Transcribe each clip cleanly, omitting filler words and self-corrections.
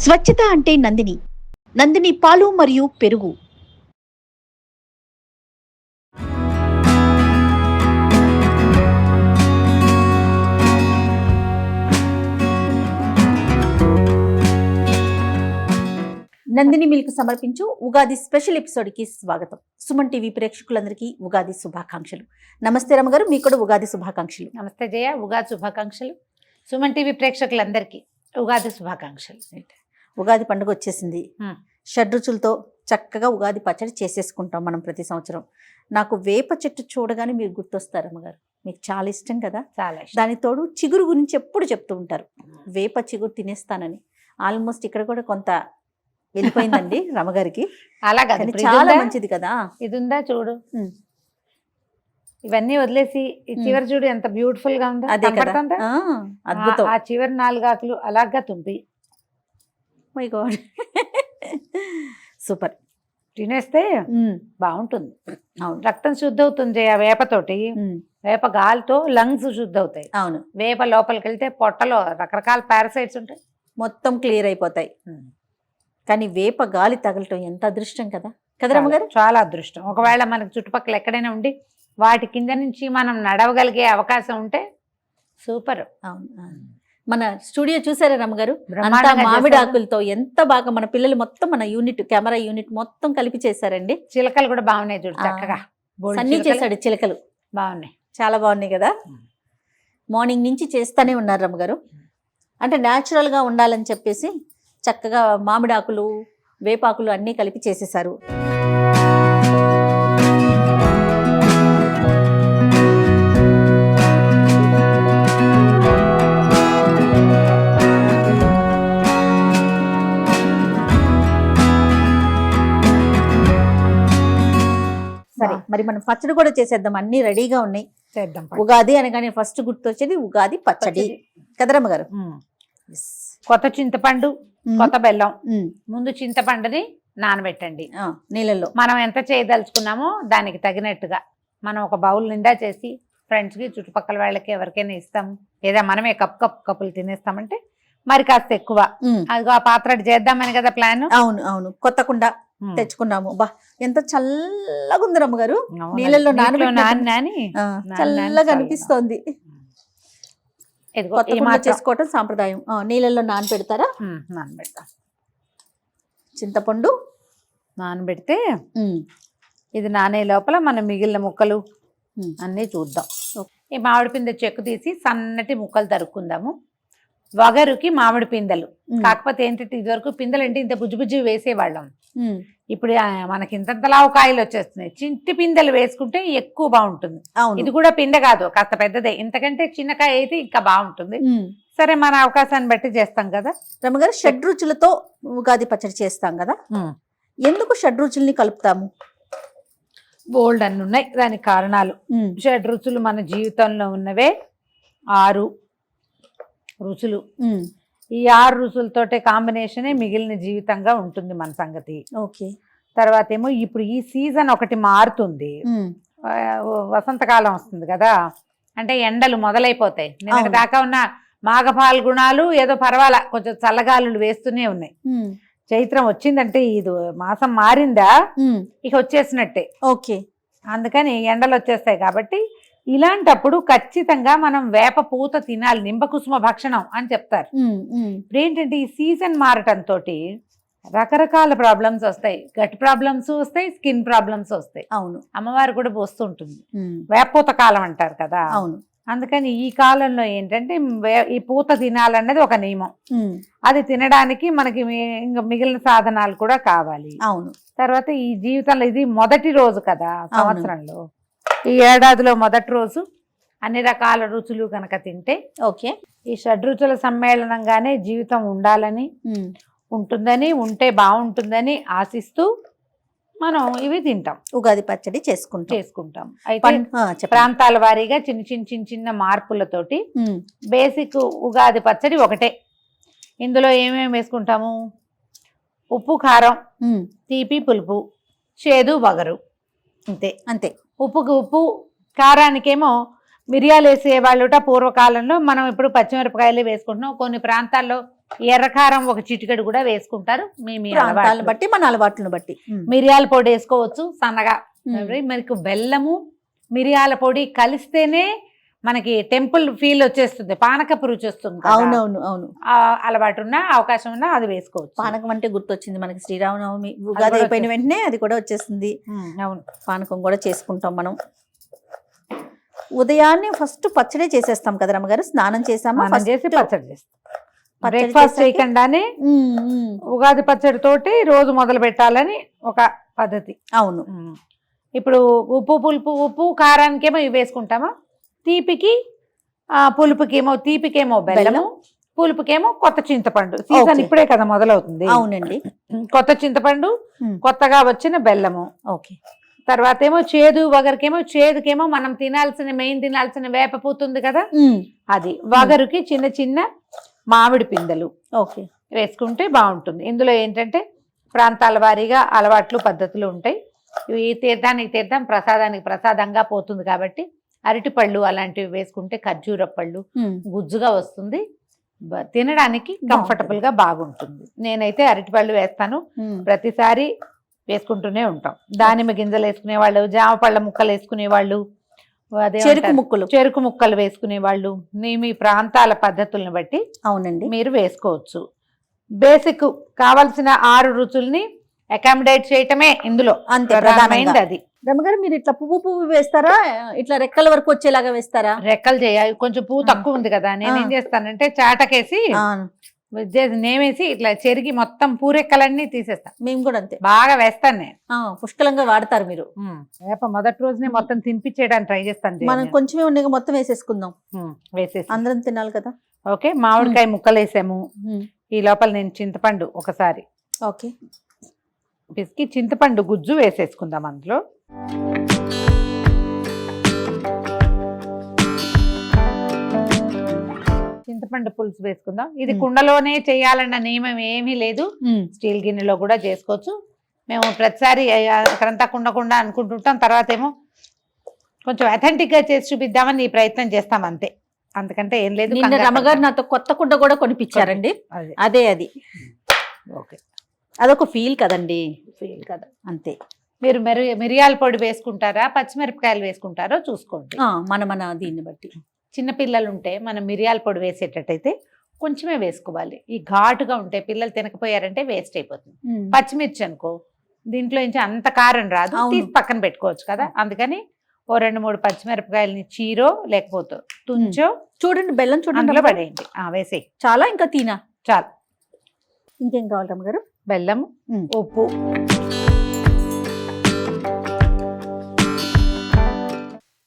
స్వచ్ఛత అంటే నందిని. నందిని పాలు మరియు పెరుగు. నందిని మిల్క్ సమర్పించు ఉగాది స్పెషల్ ఎపిసోడ్ కి స్వాగతం. సుమన్ టీవీ ప్రేక్షకులందరికీ ఉగాది శుభాకాంక్షలు. నమస్తే రమగారు, మీకు కూడా ఉగాది శుభాకాంక్షలు. నమస్తే జయ, ఉగాది శుభాకాంక్షలు. సుమన్ టీవీ ప్రేక్షకులందరికీ ఉగాది శుభాకాంక్షలు. ఉగాది పండుగ వచ్చేసింది. షడ్రుచులతో చక్కగా ఉగాది పచ్చడి చేసేసుకుంటాం మనం ప్రతి సంవత్సరం. నాకు వేప చెట్టు చూడగానే మీరు గుర్తొస్తారు అమ్మగారు. మీకు చాలా ఇష్టం కదా. చాలా దానికి తోడు చిగురు గురించి ఎప్పుడు చెప్తూ ఉంటారు, వేప చిగురు తినేస్తానని. ఆల్మోస్ట్ ఇక్కడ కూడా కొంత వెళ్ళిపోయిందండి రమగారికి. అలాగా చాలా మంచిది కదా. ఇది ఉందా చూడు, ఇవన్నీ వదిలేసి ఈ చివరి చూడు ఎంత బ్యూటిఫుల్ గా ఉందో. అదే కదా, అద్భుతం. ఆ చివరి 4 ఆకులు అలాగా తుంపి మై గాడ్ సూపర్. తినేస్తే బాగుంటుంది. అవును, రక్తం శుద్ధి అవుతుంది ఆ వేపతోటి. వేప గాలితో లంగ్స్ శుద్ధి అవుతాయి. అవును, వేప లోపలికి వెళ్తే పొట్టలో రకరకాల పారాసైట్స్ ఉంటాయి, మొత్తం క్లియర్ అయిపోతాయి. కానీ వేప గాలి తగలటం ఎంత అదృష్టం కదా కదా రమ్మగారు. చాలా అదృష్టం. ఒకవేళ మనకు చుట్టుపక్కల ఎక్కడైనా ఉండి వాటి కింద నుంచి మనం నడవగలిగే అవకాశం ఉంటే సూపర్. అవును, మన స్టూడియో చూసారా రమ్మగారు, అంతా మామిడి ఆకులతో ఎంత బాగా మన పిల్లలు మొత్తం మన యూనిట్ కెమెరా యూనిట్ మొత్తం కలిపి చేశారండి. చిలకలు కూడా బాగున్నాయి చూడు, చక్కగా అన్ని చేశాడు. చిలకలు బాగున్నాయి, చాలా బాగున్నాయి కదా. మార్నింగ్ నుంచి చేస్తానే ఉన్నారు రమ్మగారు. అంటే న్యాచురల్గా ఉండాలని చెప్పేసి చక్కగా మామిడి ఆకులు వేపాకులు అన్నీ కలిపి చేసేసారు. సరే, మరి మనం పచ్చడి కూడా చేసేద్దాం. అన్ని రెడీగా ఉన్నాయి, చేద్దాం. ఉగాది అనగానే ఫస్ట్ గుర్తొచ్చేది ఉగాది పచ్చడి కదరమ్మ గారు. కొత్త చింతపండు, కొత్త బెల్లం. ముందు చింతపండుని నానబెట్టండి నీళ్ళల్లో. మనం ఎంత చేయదలుచుకున్నామో దానికి తగినట్టుగా మనం ఒక బౌల్ నిండా చేసి ఫ్రెండ్స్కి చుట్టుపక్కల వాళ్ళకి ఎవరికైనా ఇస్తాము, లేదా మనమే కప్పులు తినేస్తామంటే మరి కాస్త ఎక్కువ. అదిగో ఆ పాత్ర చేద్దామని కదా ప్లాన్. అవును అవును, కొత్త కుండ తెచ్చుకున్నాము. బా ఎంత చల్లగా ఉంది రమ్మగారు, నీళ్ళల్లో నాని చల్లగా అనిపిస్తోంది. చేసుకోవటం సాంప్రదాయం. నీళ్ళల్లో నానబెడతారా? నానబెడతా. చింతపండు నానబెడితే ఇది నానే లోపల మనం మిగిలిన ముక్కలు అన్నీ చూద్దాం. ఈ మామిడి పిందె చెక్కు తీసి సన్నటి ముక్కలు తరుక్కుందాము. వగరుకి మామిడి పిందెలు. కాకపోతే ఏంటంటే ఇదివరకు పిందెలు అంటే ఇంత బుజ్జి వేసేవాళ్ళం. ఇప్పుడు మనకి ఇంతలా కాయలు వచ్చేస్తున్నాయి. చింటి పిందెలు వేసుకుంటే ఎక్కువ బాగుంటుంది. ఇది కూడా పిందె కాదు, కాస్త పెద్దదే. ఇంతకంటే చిన్నకాయ అయితే ఇంకా బాగుంటుంది. సరే, మన అవకాశాన్ని బట్టి చేస్తాం కదా రమ్మగారు. షడ్రుచులతో ఉగాది పచ్చడి చేస్తాం కదా, ఎందుకు షడ్రుచుల్ని కలుపుతాము? బోల్డ్ అన్ని ఉన్నాయి దానికి కారణాలు. షడ్రుచులు మన జీవితంలో ఉన్నవే 6 రుచులు. ఈ 6 రుచులతోటే కాంబినేషనే మిగిలిన జీవితంగా ఉంటుంది మన సంగతి. ఓకే. తర్వాత ఏమో ఇప్పుడు ఈ సీజన్ ఒకటి మారుతుంది, వసంతకాలం వస్తుంది కదా, అంటే ఎండలు మొదలైపోతాయి. నిన్న దాకా ఉన్న మాఘఫాల్గుణాలు ఏదో పర్వాలా, కొంచెం చల్లగాలులు వేస్తూనే ఉన్నాయి. చైత్రం వచ్చిందంటే ఇది మాసం మారిందా ఇక వచ్చేసినట్టే. ఓకే. అందుకని ఎండలు వచ్చేస్తాయి. కాబట్టి ఇలాంటప్పుడు ఖచ్చితంగా మనం వేప పూత తినాలి. నింబకుసుమ భక్షణం అని చెప్తారు. ఇప్పుడు ఏంటంటే ఈ సీజన్ మారటంతో రకరకాల ప్రాబ్లమ్స్ వస్తాయి. గట్ ప్రాబ్లమ్స్ వస్తాయి, స్కిన్ ప్రాబ్లమ్స్ వస్తాయి. అవును, అమ్మవారు కూడా పోస్తుంటుంది. వేపూత కాలం అంటారు కదా. అవును. అందుకని ఈ కాలంలో ఏంటంటే ఈ పూత తినాలన్నది ఒక నియమం. అది తినడానికి మనకి ఇంకా మిగిలిన సాధనాలు కూడా కావాలి. అవును. తర్వాత ఈ జీవితంలో ఇది మొదటి రోజు కదా సంవత్సరంలో, ఈ ఏడాదిలో మొదటి రోజు. అన్ని రకాల రుచులు కనుక తింటే ఓకే, ఈ షడ్రుచుల సమ్మేళనంగానే జీవితం ఉండాలని, ఉంటుందని, ఉంటే బాగుంటుందని ఆశిస్తూ మనం ఇవి తింటాం. ఉగాది పచ్చడి చేసుకుంటాం. అయితే ప్రాంతాల వారీగా చిన్న మార్పులతోటి బేసిక్ ఉగాది పచ్చడి ఒకటే. ఇందులో ఏమేమి వేసుకుంటాము? ఉప్పు, కారం, తీపి, పులుపు, చేదు, వగరు, అంతే అంతే. ఉప్పుకి ఉప్పు, కారానికేమో మిరియాలు వేసేవాళ్ళుట పూర్వకాలంలో. మనం ఇప్పుడు పచ్చిమిరపకాయలు వేసుకుంటున్నాం. కొన్ని ప్రాంతాల్లో ఎర్రకారం ఒక చిటికెడు కూడా వేసుకుంటారు. మీ ప్రాంతాలను అలవాట్లు. బట్టి మన అలవాట్లను బట్టి. మిరియాల పొడి వేసుకోవచ్చు సన్నగా. మనకు బెల్లము మిరియాల పొడి కలిస్తేనే మనకి టెంపుల్ ఫీల్ వచ్చేస్తుంది, పానకపు రుచి వస్తుంది కదా. అవునవును అవును. అలవాటు ఉన్నా అవకాశం ఉన్నా అది వేసుకోవచ్చు. పానకం అంటే గుర్తొచ్చింది మనకి శ్రీరామనవమి ఉగాది అయిపోయిన వెంటనే అది కూడా వచ్చేస్తుంది. అవును, పానకం కూడా చేసుకుంటాం మనం. ఉదయాన్నే ఫస్ట్ పచ్చడే చేసేస్తాం కదా రమ్మగారు. స్నానం చేసామా మనం చేసి పచ్చడి చేస్తాం. పచ్చడి బ్రేక్ఫాస్ట్ చేసాకే- చేయకుండానే ఉగాది పచ్చడి తోటి రోజు మొదలు పెట్టాలని ఒక పద్ధతి. అవును. ఇప్పుడు ఉప్పు కారానికేమో ఇవి వేసుకుంటామా, తీపికి పులుపుకేమో, తీపికేమో బెల్లము, పులుపుకేమో కొత్త చింతపండు. Season Okay. ఇప్పుడే కదా మొదలవుతుంది. అవునండి. కొత్త చింతపండు, కొత్తగా వచ్చిన బెల్లము. ఓకే. తర్వాత ఏమో చేదు వగరుకేమో, చేదుకేమో మనం మెయిన్ తినాల్సిన వేప పూతుంది కదా, అది. వగరుకి చిన్న చిన్న మామిడి పిందెలు ఓకే వేసుకుంటే బాగుంటుంది. ఇందులో ఏంటంటే ప్రాంతాల వారీగా అలవాట్లు పద్ధతులు ఉంటాయి. ఇవి తీర్థానికి తీర్థం, ప్రసాదానికి ప్రసాదంగా పోతుంది కాబట్టి అరటి పళ్ళు అలాంటివి వేసుకుంటే, ఖర్జూర పళ్ళు గుజ్జుగా వస్తుంది, తినడానికి కంఫర్టబుల్ గా బాగుంటుంది. నేనైతే అరటి పళ్ళు వేస్తాను, ప్రతిసారి వేసుకుంటూనే ఉంటాం. దానిమ్మ గింజలు వేసుకునే వాళ్ళు, జామ పళ్ళ ముక్కలు వేసుకునే వాళ్ళు, చెరుకు ముక్కలు వేసుకునే వాళ్ళు, మీ ప్రాంతాల పద్ధతులను బట్టి అవునండి మీరు వేసుకోవచ్చు. బేసిక్ కావాల్సిన 6 రుచుల్ని అకామిడేట్ చేయటమే ఇందులో అంతే ప్రధానమైనది. అది రమ్మగారు మీరు ఇట్లా పువ్వు వేస్తారా, ఇట్లా రెక్కల వరకు వచ్చేలాగా వేస్తారా? రెక్కలు చేయాలి, కొంచెం పువ్వు తక్కువ ఉంది కదా, నేనేం చేస్తానంటే చాటకేసి నేమేసి ఇట్లా చెరిగి మొత్తం పూరెక్కలన్నీ తీసేస్తాను. మేము కూడా అంతే, బాగా వేస్తాను నేను. పుష్కలంగా వాడతారు మీరు. వేప మొదటి రోజునే మొత్తం తినిపించేయడానికి ట్రై చేస్తాను. మనం కొంచెమే ఉండగా మొత్తం వేసేసుకుందాం, వేసేసి అందరం తినాలి కదా. ఓకే, మామిడికాయ ముక్కలు వేసాము. ఈ లోపల నేను చింతపండు ఒకసారి ఓకే పిసికి చింతపండు గుజ్జు వేసేసుకుందాం అందులో. చింతపండు పులుసు వేసుకుందాం. ఇది కుండలోనే చేయాలన్న నియమం ఏమీ లేదు, స్టీల్ గిన్నెలో కూడా చేసుకోవచ్చు. మేము ప్రతిసారి అక్కడంతా కుండ అనుకుంటుంటాం, తర్వాత ఏమో కొంచెం అథెంటిక్ గా చేసి చూపిద్దామని ఈ ప్రయత్నం చేస్తాం అంతే, అంతకంటే ఏం లేదు. రమ్మగారు నాతో కొత్త కుండ కూడా కొనిపించారండి. అదే అది ఓకే, అదొక ఫీల్ కదండి. ఫీల్ కదా, అంతే. మీరు మిరియాల పొడి వేసుకుంటారా, పచ్చిమిరపకాయలు వేసుకుంటారో చూసుకోండి, మన దీన్ని బట్టి. చిన్నపిల్లలు ఉంటే మనం మిరియాల పొడి వేసేటట్టయితే కొంచెమే వేసుకోవాలి. ఈ ఘాటుగా ఉంటే పిల్లలు తినకపోయారంటే వేస్ట్ అయిపోతుంది. పచ్చిమిర్చి అనుకో, దీంట్లో నుంచి అంత కారం రాదు, తీసి పక్కన పెట్టుకోవచ్చు కదా. అందుకని ఓ 2-3 పచ్చిమిరపకాయలని చీరో లేకపోతే తుంచో, చూడండి బెల్లం చూడండి, అందులో పడేయండి, వేసేయి. చాలా ఇంకా చాలు. ఇంకేం కావాలి రమ్మగారు? బెల్లం, ఉప్పు,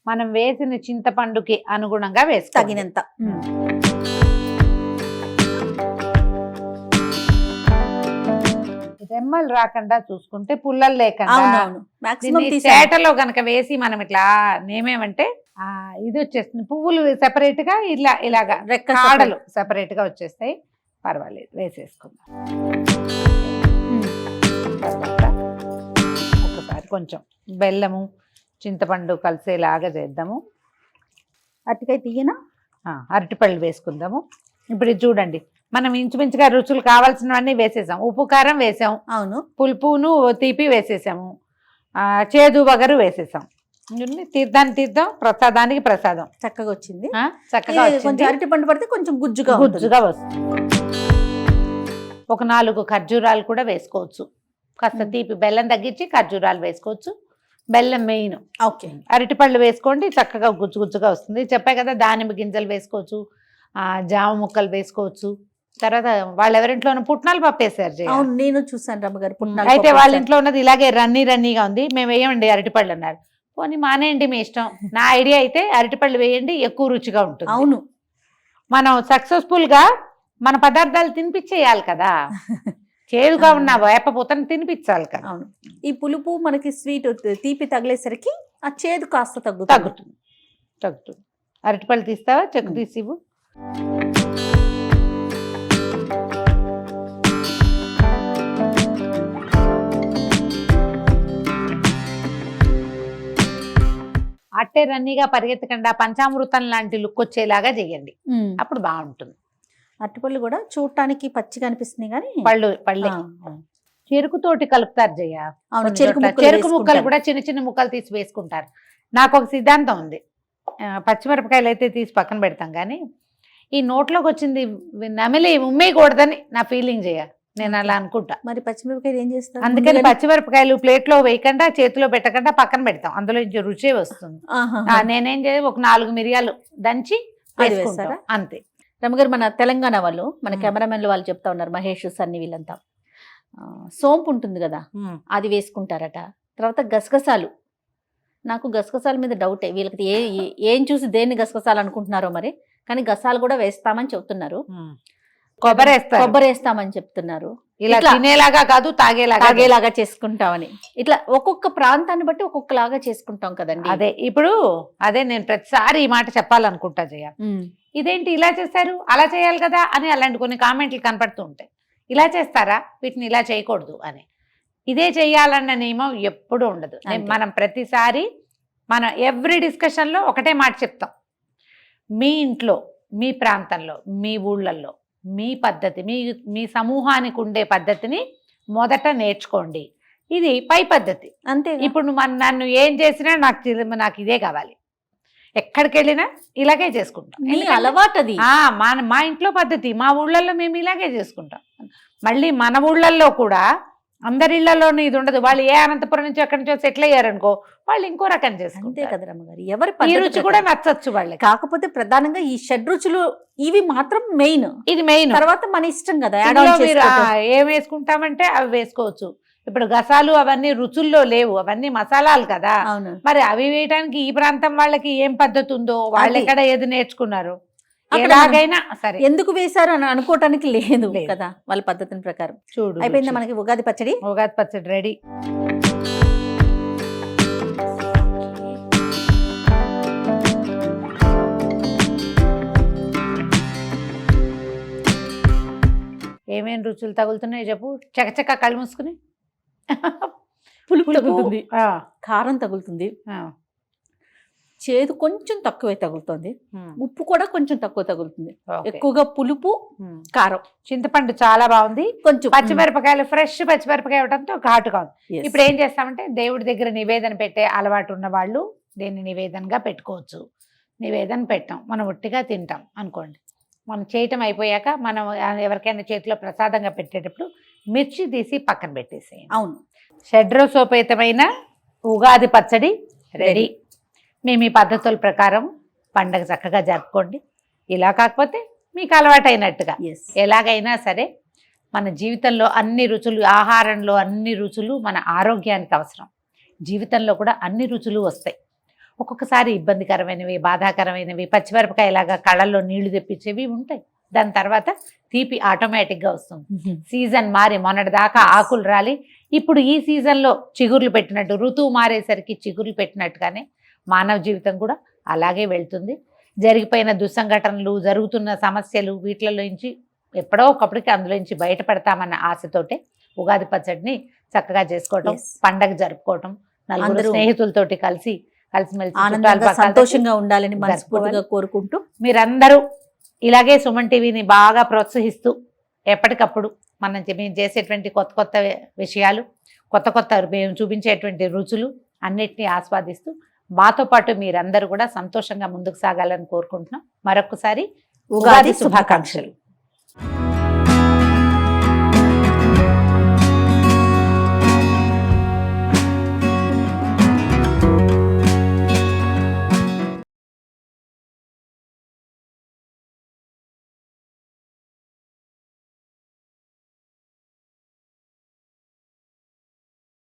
మనం వేసిన చింతపండుకి అనుగుణంగా వేసి తగినంత. రెమ్మలు రాకుండా చూసుకుంటే, పుల్లలు లేకుండా, చేటలో గనక వేసి మనం ఇట్లా నేమేమంటే ఇది వచ్చేస్తుంది, పువ్వులు సెపరేట్ గా ఇలాగా కాడలు సెపరేట్ గా వచ్చేస్తాయి. పర్వాలేదు, వేసేసుకుందాం. ఒకసారి కొంచెం బెల్లము చింతపండు కలిసేలాగా చేద్దాము. అరటికాయ తీయనా, అరటిపళ్ళు వేసుకుందాము. ఇప్పుడు ఇది చూడండి, మనం ఇంచుమించుగా రుచులు కావాల్సినవన్నీ వేసేసాం. ఉప్పు కారం వేసాం, అవును, పులుపును తీపి వేసేసాము, చేదు వగరు వేసేసాం. తీర్థానికి తీర్థం, ప్రసాదానికి ప్రసాదం. చక్కగా వచ్చింది, చక్కగా వచ్చింది. అరటి పండు పడితే కొంచెం గుజ్జుగా వస్తుంది. ఒక 4 ఖర్జూరాలు కూడా వేసుకోవచ్చు, కాస్త తీపి, బెల్లం తగ్గించి ఖర్జూరాలు వేసుకోవచ్చు. బెల్లం మెయిన్. ఓకే, అరటిపళ్ళు వేసుకోండి, చక్కగా గుజ్జుగా వస్తుంది. చెప్పే కదా, దానిమ్మ గింజలు వేసుకోవచ్చు, జామ ముక్కలు వేసుకోవచ్చు. తర్వాత వాళ్ళు ఎవరింట్లోనూ పుట్నాలు పప్పు వేసారు, నేను చూసాను రమ్మగారు. అయితే వాళ్ళ ఇంట్లో ఉన్నది ఇలాగే రన్నీగా ఉంది, మేము వేయమండి అరటిపళ్ళు అన్నారు. పోనీ మానేయండి, మీ ఇష్టం. నా ఐడియా అయితే అరటిపళ్ళు వేయండి, ఎక్కువ రుచిగా ఉంటుంది. అవును, మనం సక్సెస్ఫుల్ గా మన పదార్థాలు తినిపించేయాలి కదా, చేదుగా ఉన్న వేప పూతను తినిపించాలి కదా. అవును, ఈ పులుపు మనకి స్వీట్ తీపి తగిలేసరికి ఆ చేదు కాస్త తగ్గుతుంది. అరటిపళ్ళు తీస్తావా, చెక్కు తీసివు. అట్టే రన్నీగా పరిగెత్తకుండా పంచామృతం లాంటి లుక్ వచ్చేలాగా చేయండి, అప్పుడు బాగుంటుంది. అరటిపళ్ళు కూడా చూడటానికి పచ్చిగా అనిపిస్తున్నాయి కానీ పళ్ళే ఆ, చెరుకుతోటి కలుపుతారు జయ. అవును, కొన్ని చెరుకు చోట్ల ముక్కలు చెరుకు ముక్కలు వేసుకుంటారు. కూడా చిన్న చిన్న ముక్కలు తీసి వేసుకుంటారు. నాకు ఒక సిద్ధాంతం ఉంది. పచ్చిమిరపకాయలు అయితే తీసి పక్కన పెడతాం కానీ ఈ నోట్లోకి వచ్చింది నమిలి ఉమ్మేయకూడదని నా ఫీలింగ్ చేయ. నేను అలా అనుకుంటా. మరి పచ్చిమిరపకాయలు ఏం చేస్తారు? అందుకని ముందుగానే- పచ్చిమిరపకాయలు ప్లేట్లో వేయకుండా చేతిలో పెట్టకుండా పక్కన పెడతాం. అందులో నుంచి రుచే వస్తుంది. ఆహాహా. నేనేం చేయ ఒక 4 మిరియాలు దంచి అది వేసుకుంటాం. వేస్తారా? అంతే. రమగారు, మన తెలంగాణ వాళ్ళు, మన కెమెరామెన్లు వాళ్ళు చెప్తా ఉన్నారు, మహేష్ సన్ని వీళ్ళంతా సోంపు ఉంటుంది కదా, అది వేసుకుంటారట. తర్వాత గసగసాలు, నాకు గసగసాల మీద డౌటే, వీళ్ళకి ఏం చూసి దేన్ని గసగసాలు అనుకుంటున్నారో మరి, కానీ గసాలు కూడా వేస్తామని చెప్తున్నారు. కొబ్బరి వేస్తారు. కొబ్బరి వేస్తామని చెప్తున్నారు. ఇలా ఇట్లా తినేలాగా కాదు, తాగేలాగా చేసుకుంటామని. ఇట్లా ఒక్కొక్క ప్రాంతాన్ని బట్టి ఒక్కొక్కలాగా చేసుకుంటాం కదండి. అదే ఇప్పుడు నేను ప్రతిసారి ఈ మాట చెప్పాలనుకుంటా జయ. ఇదేంటి ఇలా చేశారు, అలా చేయాలి కదా అని అలాంటి కొన్ని కామెంట్లు కనపడుతూ ఉంటాయి. ఇలా చేస్తారా, వీటిని ఇలా చేయకూడదు అని. ఇదే చెయ్యాలన్న నియమం ఎప్పుడూ ఉండదు. మనం ప్రతిసారి ఎవ్రీ డిస్కషన్లో ఒకటే మాట చెప్తాం. మీ ఇంట్లో, మీ ప్రాంతంలో, మీ ఊళ్ళల్లో మీ పద్ధతి, మీ సమూహానికి ఉండే పద్ధతిని మొదట నేర్చుకోండి. ఇది పై పద్ధతి అంతే. ఇప్పుడు నన్ను ఏం చేసినా నాకు ఇదే కావాలి, ఎక్కడికి వెళ్ళినా ఇలాగే చేసుకుంటాం. అలవాటు అది. మా ఇంట్లో పద్ధతి, మా ఊళ్ళల్లో మేము ఇలాగే చేసుకుంటాం. మళ్ళీ మన ఊళ్ళల్లో కూడా అందరి ఇళ్లలోనూ ఇది ఉండదు. వాళ్ళు ఏ అనంతపురం నుంచి ఎక్కడి నుంచో సెటిల్ అయ్యారనుకో, వాళ్ళు ఇంకో రకం అంతే చేసుకుంటారు. కదా రమ్మగారు, ఎవరి ఈ పద్ధతి రుచి కూడా నచ్చచ్చు వాళ్ళకి. కాకపోతే ప్రధానంగా ఈ షడ్రుచులు ఇవి మాత్రం మెయిన్. ఇది మెయిన్. తర్వాత మన ఇష్టం కదా, యాడ్ ఇందులో ఆన్ మీరు చేసుకోవటం. ఏం వేసుకుంటామంటే అవి వేసుకోవచ్చు. ఇప్పుడు గసాలు అవన్నీ రుచుల్లో లేవు, అవన్నీ మసాలాలు కదా. అవును. మరి అవి వేయడానికి ఈ ప్రాంతం వాళ్ళకి ఏం పద్ధతి ఉందో, వాళ్ళు అది. ఎక్కడ ఏది నేర్చుకున్నారు, అక్కడ ఎలాగైనా సరే ఎందుకు వేశారు అని అనుకోవటానికి లేదు లేదు. కదా, వాళ్ళ పద్ధతిని ప్రకారం. చూడు. అయిపోయిందా మనకి ఉగాది పచ్చడి? ఉగాది పచ్చడి రెడీ. ఏమేం రుచులు తగులుతున్నాయో చెప్పు. చకచక కళ్ళు మూసుకుని. పులుపు తగులుతుంది, ఆ, కారం తగులుతుంది, ఆ, చేదు కొంచెం తక్కువే తగులుతుంది, ఉమ్, ఉప్పు కూడా కొంచెం తక్కువ తగులుతుంది. ఓకే. ఎక్కువగా పులుపు, ఉమ్. కారం, చింతపండు చాలా బాగుంది. కొంచెం పచ్చిమిరపకాయలు ఫ్రెష్ పచ్చిమిరపకాయ ఇవ్వడంతో ఘాటుగా ఉంది. Yes. ఇప్పుడు ఏం చేస్తామంటే దేవుడి దగ్గర నివేదన పెట్టే అలవాటు ఉన్న వాళ్ళు దీన్ని నివేదనగా పెట్టుకోవచ్చు. నివేదన పెట్టాం, మనం ఒట్టిగా తింటాం అనుకోండి. మనం చేయటం అయిపోయాక మనం ఎవరికైనా చేతిలో ప్రసాదంగా పెట్టేటప్పుడు మిర్చి తీసి పక్కన పెట్టేసేయండి. అవును. షడ్రసోపేతమైన ఉగాది పచ్చడి రెడీ. మేము ఈ పద్ధతుల ప్రకారం పండగ చక్కగా జరుపుకోండి. ఇలా కాకపోతే మీకు అలవాటైనట్టుగా Yes. ఎలాగైనా సరే మన జీవితంలో అన్ని రుచులు, ఆహారంలో అన్ని రుచులు మన ఆరోగ్యానికి అవసరం. జీవితంలో కూడా అన్ని రుచులు వస్తాయి. ఒక్కొక్కసారి ఇబ్బందికరమైనవి, బాధాకరమైనవి, పచ్చిమిరపకాయలాగా కళ్ళల్లో నీళ్లు తెప్పించేవి ఉంటాయి. దాని తర్వాత తీపి ఆటోమేటిక్గా వస్తుంది. సీజన్ మారి మొన్నటి దాకా ఆకులు రాలి ఇప్పుడు ఈ సీజన్లో చిగుర్లు పెట్టినట్టు, ఋతువు మారేసరికి చిగుర్లు పెట్టినట్టుగానే మానవ జీవితం కూడా అలాగే వెళ్తుంది. జరిగిపోయిన దుస్సంఘటనలు, జరుగుతున్న సమస్యలు, వీటిలోంచి ఎప్పుడో ఒకప్పటికి అందులోంచి బయటపడతామన్న ఆశతోటే ఉగాది పచ్చడిని చక్కగా చేసుకోవటం, Yes. పండగ జరుపుకోవటం, నలుగురు అందరూ స్నేహితులతోటి కలిసిమెలిసి ఆనందంగా చుట్టాలు సంతోషంగా ఉండాలని జరుపుకోవాలి. మనస్ఫూర్తిగా కోరుకుంటూ మీరందరూ ఇలాగే సుమన్ టీవీని బాగా ప్రోత్సహిస్తూ ఎప్పటికప్పుడు మేము చేసేటువంటి కొత్త కొత్త విషయాలు, కొత్త మేము చూపించేటువంటి రుచులు అన్నిటినీ ఆస్వాదిస్తూ మాతో పాటు మీరందరూ కూడా సంతోషంగా ముందుకు సాగాలని కోరుకుంటున్నాం. మరొకసారి ఉగాది శుభాకాంక్షలు.